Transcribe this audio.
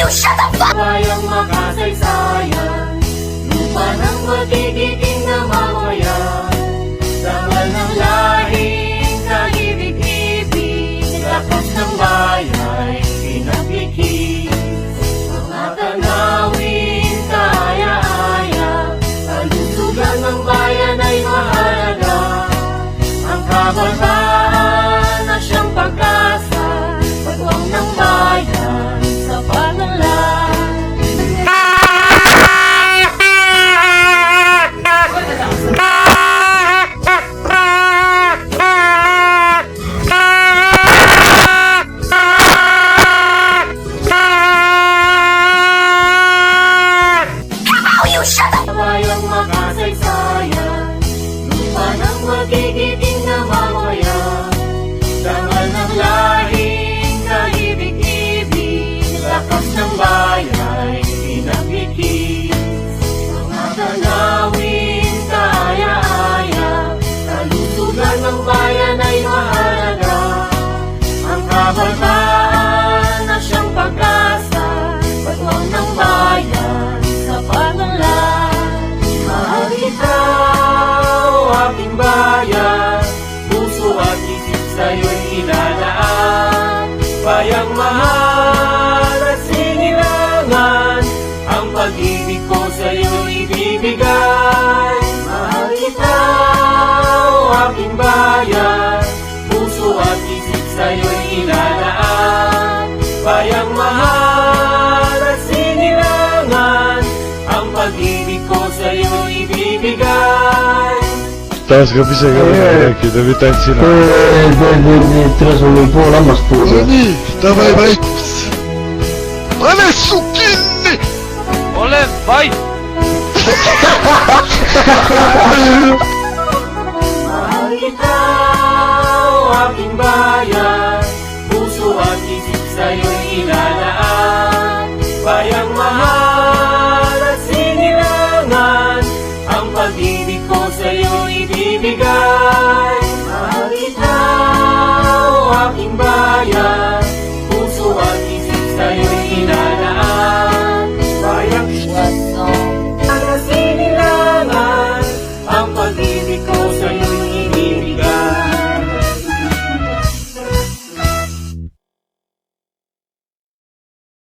you shut the fuck? Bayang makasaysayan, lupa ng magiging namamayan. Dangal ng lahing kaibig-ibig, lakas ng bayan, pinagkikis. Mga tanawin, kaaya-aya, kalusugan ng bayan ay mahalaga. Ang kabataan na siyang pag-asa, pagwang ng bayan sa pangalan. How you shut the Bayang makasaysayan, lupa ng magiging namamayan. Dangal ng lahing kaibig-ibig, lakas ng bayan, pinagkikis. Mga tanawin, kaaya-aya, kalusugan ng bayan ay mahalaga. Ang kabataan na siyang pag-asa, pagwang ng bayan sa pangalan. Mahal kita, o aking bayan, puso at isip sa'yo'y inalaan. Bayang mahal at sinilangan, ang pag-ibig ko sa'yo'y ibibigay. Mahal kita, o aking bayan, puso at isip sa'yo'y inalaan. Bayang mahal at sinilangan, ang pag-ibig ko sa'yo'y ibibigay. Taas ka bisa ka belki de bir tanesini. Teraz mi pola spura. Oni, dawaj baj. Ale sukinny! Ole, baj!